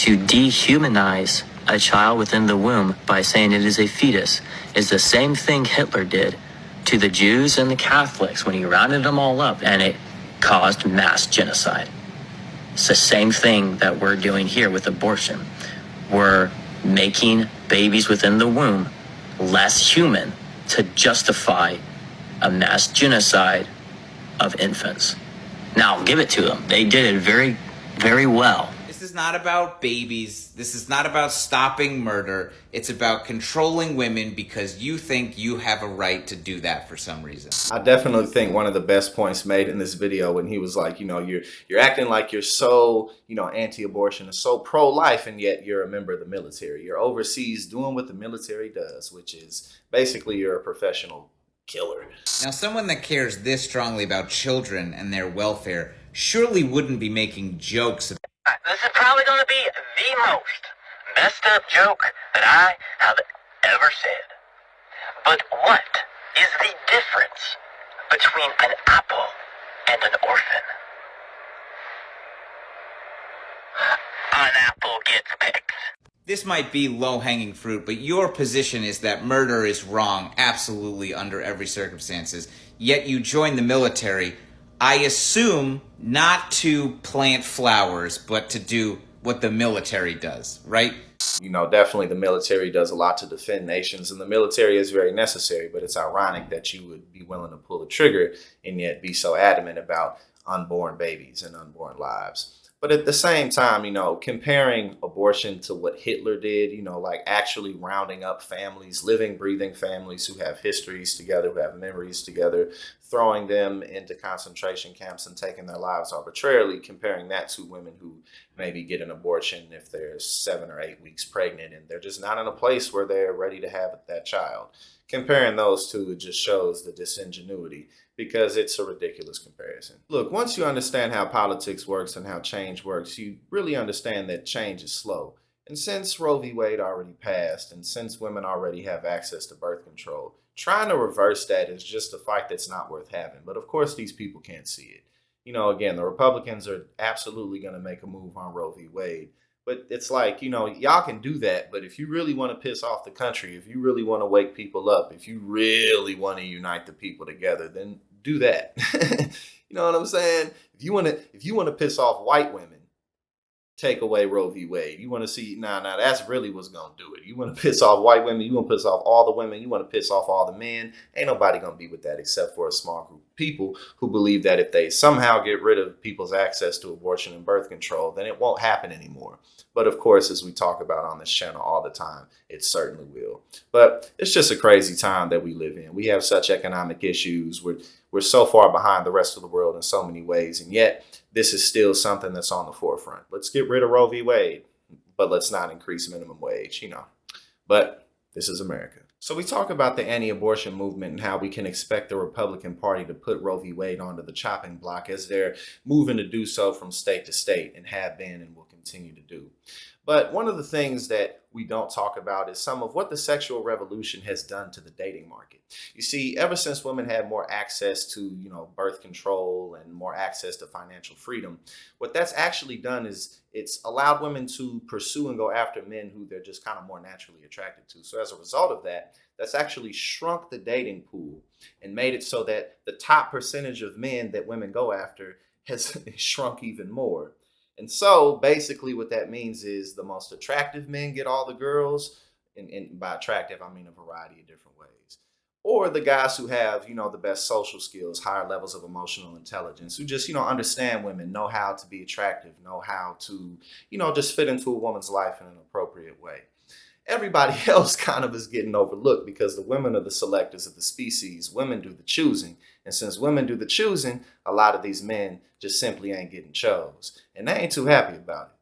to dehumanize a child within the womb by saying it is a fetus is the same thing Hitler did to the Jews and the Catholics when he rounded them all up, and it caused mass genocide. It's the same thing that we're doing here with abortion. We're making babies within the womb less human to justify a mass genocide of infants. Now, give it to them. They did it very, very well. This is not about babies. This is not about stopping murder. It's about controlling women because you think you have a right to do that for some reason. I definitely think one of the best points made in this video when he was like, you're acting like you're so, anti-abortion and so pro-life, and yet you're a member of the military. You're overseas doing what the military does, which is basically you're a professional killer. Now, someone that cares this strongly about children and their welfare surely wouldn't be making jokes. This is probably going to be the most messed up joke that I have ever said. But what is the difference between an apple and an orphan? An apple gets picked. This might be low-hanging fruit, but your position is that murder is wrong, absolutely, under every circumstances. Yet you join the military, I assume, not to plant flowers, but to do what the military does, right? Definitely the military does a lot to defend nations, and the military is very necessary, but it's ironic that you would be willing to pull the trigger and yet be so adamant about unborn babies and unborn lives. But at the same time, comparing abortion to what Hitler did, like actually rounding up families, living, breathing families who have histories together, who have memories together, throwing them into concentration camps and taking their lives arbitrarily, comparing that to women who maybe get an abortion if they're 7 or 8 weeks pregnant and they're just not in a place where they're ready to have that child. Comparing those two, it just shows the disingenuity, because it's a ridiculous comparison. Look, once you understand how politics works and how change works, you really understand that change is slow. And since Roe v. Wade already passed, and since women already have access to birth control, trying to reverse that is just a fight that's not worth having. But of course, these people can't see it. Again, the Republicans are absolutely going to make a move on Roe v. Wade. But it's like, y'all can do that. But if you really want to piss off the country, if you really want to wake people up, if you really want to unite the people together, then do that. You know what I'm saying? If you want to piss off white women, take away Roe v. Wade. You want to see, that's really what's going to do it. You want to piss off white women. You want to piss off all the women. You want to piss off all the men. Ain't nobody going to be with that except for a small group of people who believe that if they somehow get rid of people's access to abortion and birth control, then it won't happen anymore. But of course, as we talk about on this channel all the time, it certainly will. But it's just a crazy time that we live in. We have such economic issues. We're so far behind the rest of the world in so many ways. And yet, this is still something that's on the forefront. Let's get rid of Roe v. Wade, but let's not increase minimum wage, But this is America. So we talk about the anti-abortion movement and how we can expect the Republican Party to put Roe v. Wade onto the chopping block as they're moving to do so from state to state and have been and will continue to do. But one of the things that we don't talk about is some of what the sexual revolution has done to the dating market. You see, ever since women had more access to, birth control and more access to financial freedom, what that's actually done is it's allowed women to pursue and go after men who they're just kind of more naturally attracted to. So as a result of that, that's actually shrunk the dating pool and made it so that the top percentage of men that women go after has shrunk even more. And so basically what that means is the most attractive men get all the girls, and by attractive, I mean a variety of different ways. Or the guys who have, the best social skills, higher levels of emotional intelligence, who just, understand women, know how to be attractive, know how to, just fit into a woman's life in an appropriate way. Everybody else kind of is getting overlooked because the women are the selectors of the species. Women do the choosing. And since women do the choosing, a lot of these men just simply ain't getting chose. And they ain't too happy about it.